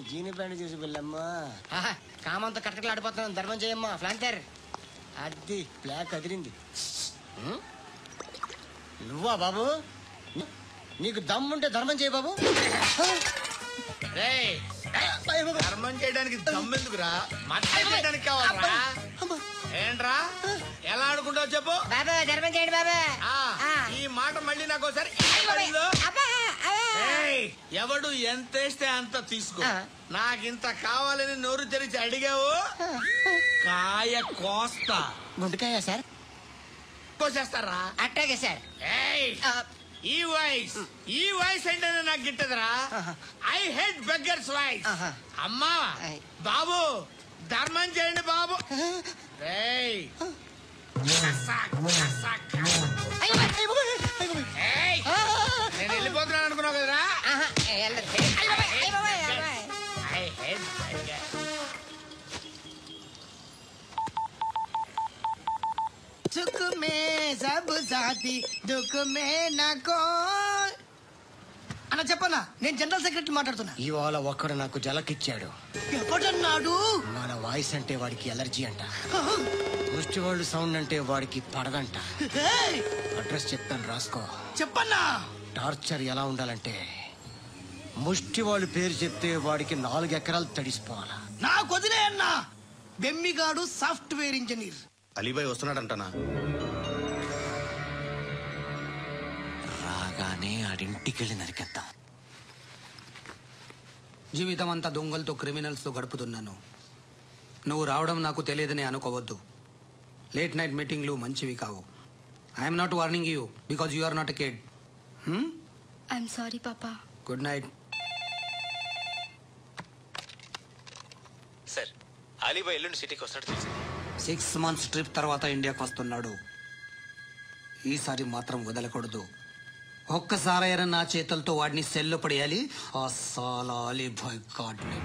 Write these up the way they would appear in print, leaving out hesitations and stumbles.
జీని pant చూసి వెళ్ళమ్మా. కామంతో కట్టకలు ఆడిపోతున్నాను. ధర్మం చేయమ్మా. ఫ్లాంటర్ అది బ్లాక్ అదిరింది. నువ్వా బాబు? నీకు దమ్ముంటే ధర్మం చేయ బాబు. ధర్మం చేయడానికి దమ్మెందుకురా? చేయడానికి కావాలరా? ఏంట్రా ఎలా ఆడుకుంటావు చెప్పు. బాబా ధర్మం చేయండి బాబా. ఈ మాట మళ్ళీ నాకు ఒకసారి. ఎవడు ఎంత వేస్తే అంత తీసుకో. నాకింత కావాలని నోరు తెరిచి అడిగావు, కాయ కోస్తా. గుండెకాయ సార్? కోసేస్తారా? అట్టాగే సార్. ఈ వాయిస్ అంటే నాకు గిట్టదురా. I hate beggars voice. అమ్మా బాబు ధర్మం చేయండి బాబు. నేను వెళ్ళిపోతున్నాను అనుకున్నావు కదరా. సుఖ మే సబ్ సాథీ దుఃఖ మే నకో. అన్న చెప్పన్నా, నేను జనరల్ సెక్రటరీ మాట్లాడుతున్నా. ఇవాళ ఒక్కడు నాకు జలకిచ్చాడు. ఎవడన్నాడు? మన వాయిస్ అంటే వాడికి ఎలర్జీ అంట. ముష్టి వాళ్ళు సౌండ్ అంటే వాడికి పడదంట. అడ్రస్ చెప్తాను రాసుకో. చెప్పన్నా. టార్చర్ ఎలా ఉండాలంటే ముష్టి వాళ్ళు పేరు చెప్తే వాడికి 4 ఎకరాలు తడిసిపోవాలా. నాకు వదిలే అన్నా. బెమ్మిగాడు సాఫ్ట్వేర్ ఇంజనీర్. అలీబాయ్ వస్తున్నాడంటనా? రాగానే ఆడింటికెళ్ళి నరికేద్దాం. జీవితం అంతా దొంగలతో క్రిమినల్స్తో గడుపుతున్నాను. నువ్వు రావడం నాకు తెలియదని అనుకోవద్దు. లేట్ నైట్ మీటింగ్లు మంచివి కావు. I'm not warning you because you are not a kid. I'm sorry papa. Good night. Sir Alibhai ఎల్లుండి సిటీకి వస్తాడు తెలిసింది. 6 months ట్రిప్ తర్వాత ఇండియాకి వస్తున్నాడు. ఈసారి మాత్రం వదలకూడదు. ఒక్కసారైనా నా చేతులతో వాడిని సెల్లు పడేయాలి. ఆ సాలా అలీబాయ్ గాడ్ని.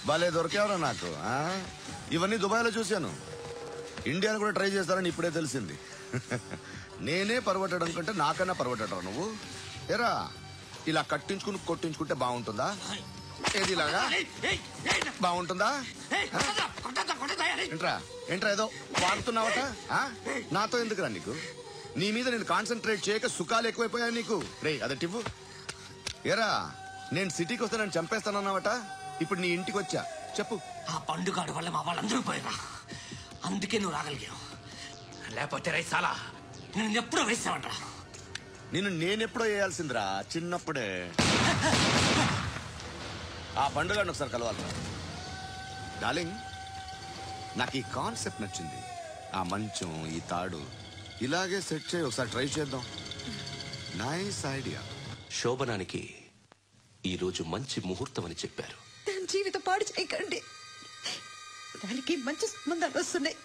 బాలే దొరికేవరా నాకు. ఇవన్నీ దుబాయ్లో చూశాను. ఇండియాను కూడా ట్రై చేస్తారని ఇప్పుడే తెలిసింది. నేనే పర్వటడం కంటే నాకన్నా పర్వటరా నువ్వు. ఎరా ఇలా కట్టించుకుని కొట్టించుకుంటే బాగుంటుందా? ఏది ఇలాగా బాగుంటుందా? ఏంట్రా ఏంట్రా ఏదో వాడుతున్నావట. నాతో ఎందుకురా నీకు? నీ మీద నేను కాన్సన్ట్రేట్ చేయక సుఖాలు ఎక్కువైపోయా నీకు. రే అదటివ్వు. ఎరా నేను సిటీకి వస్తే నన్ను చంపేస్తానన్నావట. ఇప్పుడు నీ ఇంటికి వచ్చా. చెప్పు. ఆ పండుగాడు వల్ల మా వాళ్ళందరూ పోయినా, అందుకే నువ్వు రాగలిగావు. లేకపోతే రైసాలా నేను ఎప్పుడో వేసావంటా. నేనెప్పుడో వేయాల్సిందిరా చిన్నప్పుడే. ఆ పండుగను ఒకసారి కలవాలి డార్లింగ్. నాకు ఈ కాన్సెప్ట్ నచ్చింది. ఆ మంచం, ఈ తాడు ఇలాగే సెట్ చేయి. ఒకసారి ట్రై చేద్దాం. Nice idea. శోభనానికి ఈరోజు మంచి ముహూర్తం అని చెప్పారు. దాని జీవితం పాడు చేయకండి. దానికి మంచి సంబంధాలు వస్తున్నాయి.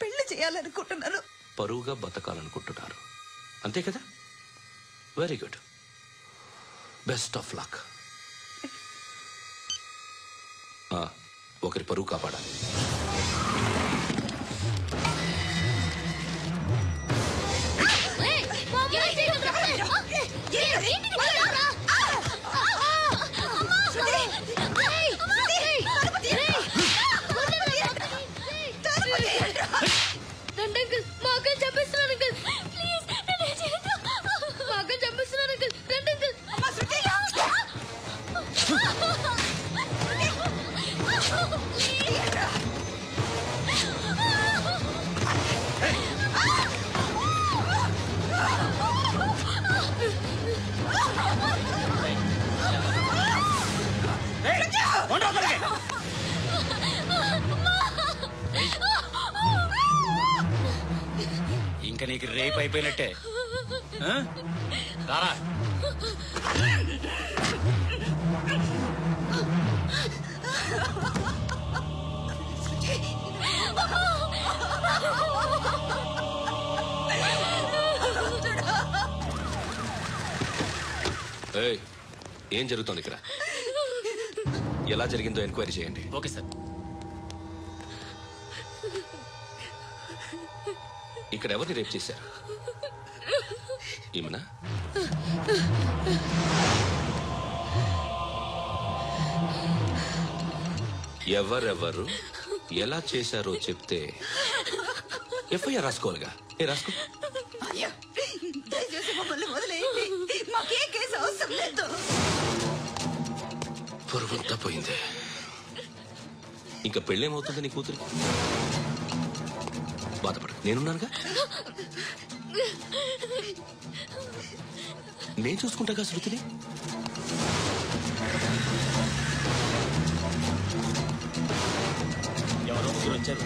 పెళ్లి చేయాలనుకుంటున్నాను. పరువుగా బతకాలనుకుంటున్నారు అంతే కదా? Very good. Best of luck. ఒకరి పరువు కాపాడాలి. ఇంకా నీకు రేపు అయిపోయినట్టే. రారా. ఏం జరుగుతోంది ఇక్కడ? ఎలా జరిగిందో ఎంక్వైరీ చేయండి. Okay sir. ఇక్కడ ఎవరిని రేప్ చేశారు? ఈమెనా? ఎవరెవరు ఎలా చేశారో చెప్తే ఎఫ్ఐఆర్ రాసుకోవాలిగా. రాసుకో. దయచేసి మమ్మల్ని వదిలేయండి, మాకే కేసు అవసరం లేదు. పొరుగుంతా పోయింది. ఇంకా పెళ్ళేమవుతుంది నీ కూతురికి? బాధపడు, నేనున్నానుగా. నేను చూసుకుంటాగా శృతిని. ఎవరో ముగ్గురు వచ్చారు.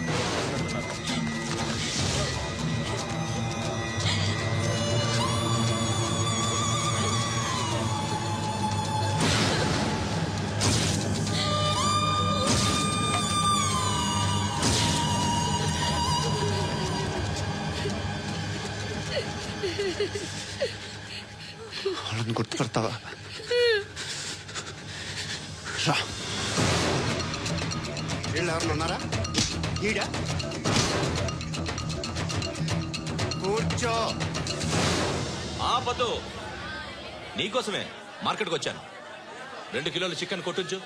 వాళ్ళని గుర్తుపడతావా? రా. వీళ్ళు ఎవరు ఉన్నారా? ఈడ కూర్చో. ఆపదు. నీకోసమే మార్కెట్కి వచ్చాను. 2 కిలోలు చికెన్ కొట్టించు.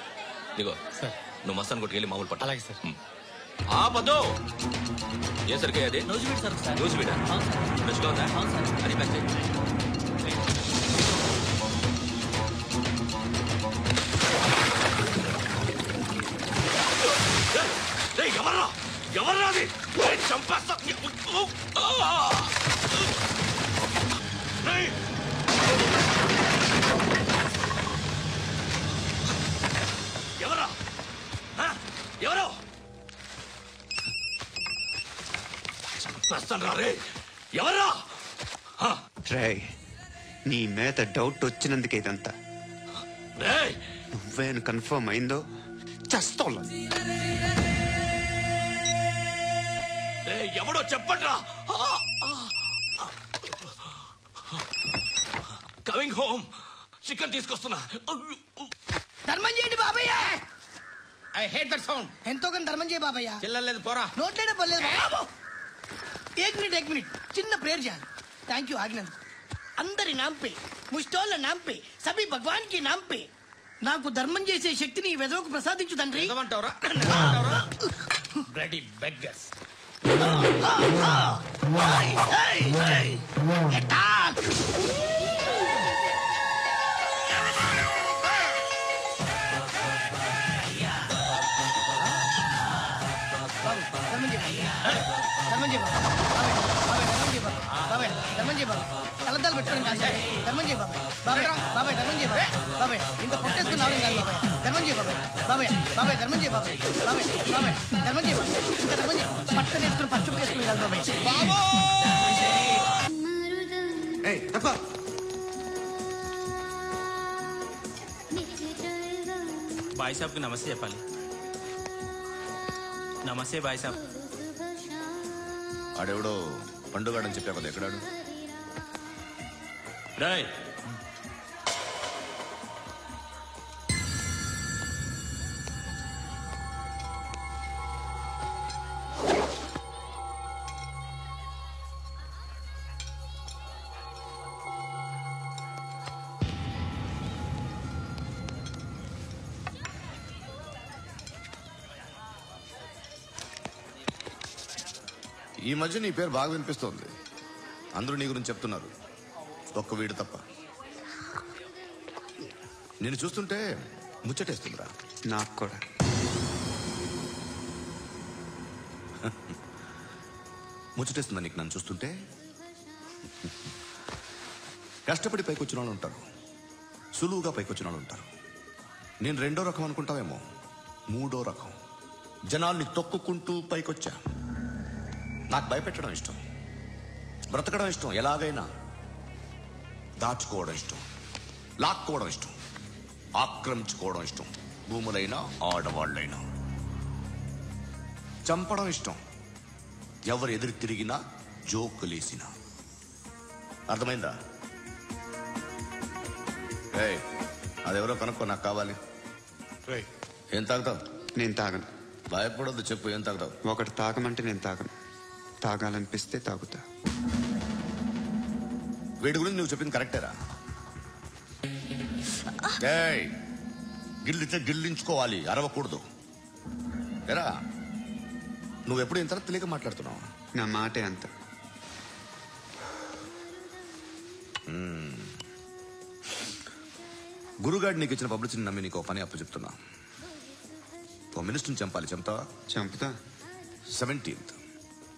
ఇదిగో సార్. నువ్వు మస్తాన్ కొట్టుకెళ్ళి మామూలు పట్ట. అలాగే సార్. ఆపదు. ఏ సరికే అది? News meet sir. News meetha? రుచిగా ఉందా? అది ప్యాక్ చేయి. ఎవర్రా? ఎవర్రా అది? చంపేస్తా. ఎవరా? ఎవరో చంపేస్తాను రా. రే ఎవరా? రే, నీ మీద డౌట్ వచ్చినందుకే ఇదంతా. రే నువ్వేను కన్ఫర్మ్ అయిందో చేస్తావు. ఎవడో చెప్పట్రా. Coming home. చికెన్ తీసుకొస్తున్నా. ధర్మం చేయండి బాబయ్య. ఐ హేట్ దట్ సౌండ్. ఎంతో కొంత ధర్మం చేయ బాబయ్య. చిల్లలేదు పోరా. నోట్లేడే పర్లేదు బాబు. एक मिनट చిన్న ప్రేయర్ చేయాలి. థ్యాంక్ యూ ఆగినందుకు. అందరి నామ్ పే, ముష్టోళ్ళ నామ్ పే, సభీ భగవాన్ కి నామ్ పే నాకు ధర్మం చేసే శక్తిని ఈ వెదవకు ప్రసాదించు తండ్రి. ఏమంటావురా? Bloody beggars. కలద్దాలు పెట్టుకోండి కాదు ధర్మం చేయ బాబాయ్. బాబాయ్ బాబాయ్ ధర్మం చేయ బాబాయ్. ఇంత పొట్టేసుకున్నావు కాదు బాబాయ్. ధర్మం చేయ బాబాయ్. బాబాయ్ బాబాయ్ ధర్మం చేయ బాబాయ్. బాబాయ్ బాబాయ్ ధర్మం చేయ బాబాయ్. ఇంకా ధర్మం చేయ. పట్టణ వేసుకుని పచ్చుకు వేసుకుని కాదు బాబాయ్. బాయ్ సాబ్కి నమస్తే చెప్పాలి. నమస్తే బాయ్ సాబ్. ఆడెవడో పండుగాడని చెప్పా కదా, ఎక్కడాడు? రాయ్ ఈ మధ్య నీ పేరు బాగా వినిపిస్తోంది. అందరూ నీ గురించి చెప్తున్నారు, ఒక్క వీడు తప్ప. నేను చూస్తుంటే ముచ్చటేస్తుందిరా. నాకు కూడా. ముచ్చటేస్తుందా నీకు నన్ను చూస్తుంటే? కష్టపడి పైకొచ్చిన వాళ్ళు ఉంటారు, సులువుగా పైకొచ్చిన వాళ్ళు ఉంటారు. నేను రెండో రకం అనుకుంటావేమో, మూడో రకం జనాల్ని తొక్కుకుంటూ పైకొచ్చా. నాకు భయపెట్టడం ఇష్టం, బ్రతకడం ఇష్టం, ఎలాగైనా దాచుకోవడం ఇష్టం, లాక్కోవడం ఇష్టం, ఆక్రమించుకోవడం ఇష్టం. భూములైనా ఆడవాళ్ళైనా చంపడం ఇష్టం, ఎవరు ఎదురు తిరిగినా జోకులేసినా. అర్థమైందా? అదెవరో కనుక్కో, నాకు కావాలి. ఏం తాగుతావు? నేను తాగను. భయపడొద్దు, చెప్పు ఏం తాగుతావు? ఒకటి తాగమంటే నేను తాగను, తాగాలనిపిస్తే తాగుతా. వీడి గురించి నువ్వు చెప్పింది కరెక్టేరా? గిల్లితే గిల్లించుకోవాలి, అరవకూడదు. ఎరా నువ్వెప్పుడు ఇంత తెలియక మాట్లాడుతున్నావు? నా మాటే అంత. గురుగాడు నీకు ఇచ్చిన పబ్లిసిటీని నమ్మి నీకు పని అప్పు చెప్తున్నా. ఓ మినిస్టర్ని చంపాలి, చంపుతావా? చంపుతా. 17th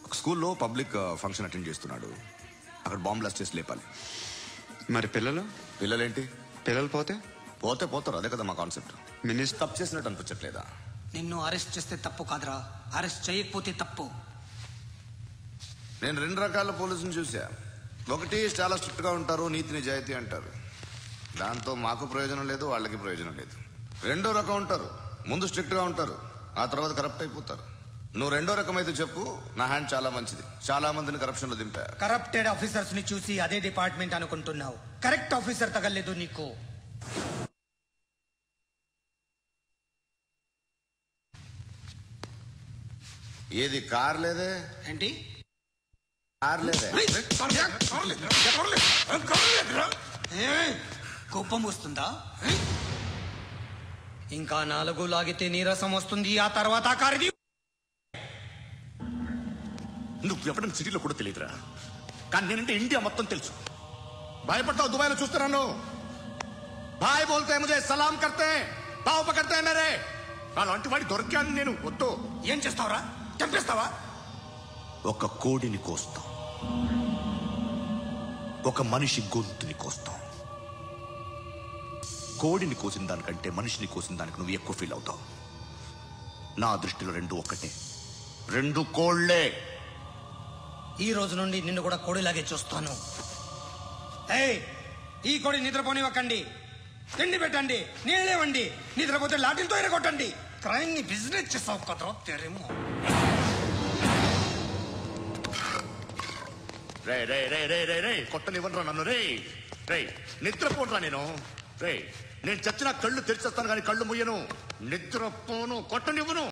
ఒక స్కూల్లో పబ్లిక్ ఫంక్షన్ అటెండ్ చేస్తున్నాడు, అక్కడ బాంబ్ బ్లాస్ట్ చేసి లేపాలి. మరి పిల్లలేంటి? పిల్లలు పోతే పోతారు, అదే కదా మా కాన్సెప్ట్. మినిస్టర్ తప్పు చేసినట్టు అనిపించట్లేదా? నిన్ను అరెస్ట్ చేస్తే తప్పు కాదురా, అరెస్ట్ చేయకపోతే తప్పు. నేను 2 రకాల పోలీసుని చూసా. ఒకటి చాలా స్ట్రిక్ట్ గా ఉంటారు, నీతి నిజాయితీ అంటారు, దాంతో మాకు ప్రయోజనం లేదు, వాళ్ళకి ప్రయోజనం లేదు. రెండో రకం ఉంటారు, ముందు స్ట్రిక్ట్ గా ఉంటారు, ఆ తర్వాత కరప్ట్ అయిపోతారు. నువ్వు రెండో రకం అయితే చెప్పు, నా హ్యాండ్ చాలా మంచిది, చాలా మందిని కరప్షన్ లో దింపా. కరప్టెడ్ ఆఫీసర్స్ ని చూసి అదే డిపార్ట్మెంట్ అనుకుంటున్నావు, కరెక్ట్ ఆఫీసర్ తగలేదు నీకు. ఏది కార్ లేదే? ఏంటి? కార్ లేదే? కోపం వస్తుందా? ఇంకా 4 లాగితే నీరసం వస్తుంది, ఆ తర్వాత కారిది. నువ్వు ఎప్పుడైనా సిటీలో కూడా తెలియదురా, కానీ నేనంటే ఇండియా మొత్తం తెలుసు. భయపడతావు? దుబాయ్లో చూస్తున్నాను, భాయ్ బోల్తే ముజే సలాం కర్తే పావు పకర్తే మేరే. అలాంటి వాడి దొరికాను నేను. వద్దు. ఏం చేస్తావురా? చంపేస్తావా? ఒక కోడిని కోస్తాం, ఒక మనిషి గొంతుని కోస్తాం. కోడిని కోసిన దానికంటే మనిషిని కోసిన దానికి నువ్వు ఎక్కువ ఫీల్ అవుతావు. నా దృష్టిలో 2 ఒక్కటే, 2 కోళ్లే. ఈ రోజు నుండి నిన్ను కూడా కోడిలాగే చూస్తాను. ఈ కోడి నిద్రపోనివ్వకండి, తిండి పెట్టండి, నీళ్ళేవండి, నిద్రపోతే లాఠీలతో ఎరగొట్టండి. క్రైమ్ ని బిజినెస్ చేస్తావు కదరా తెరేమో. రే రే రే రే రే రే కొట్టనివ్వనరా నన్ను. రే రే నిద్రపోనరా నేను. రే నేను చచ్చిన కళ్ళు తెరిచేస్తాను కానీ కళ్ళు ముయ్యను. నిద్రపోను, కొట్టనివ్వను.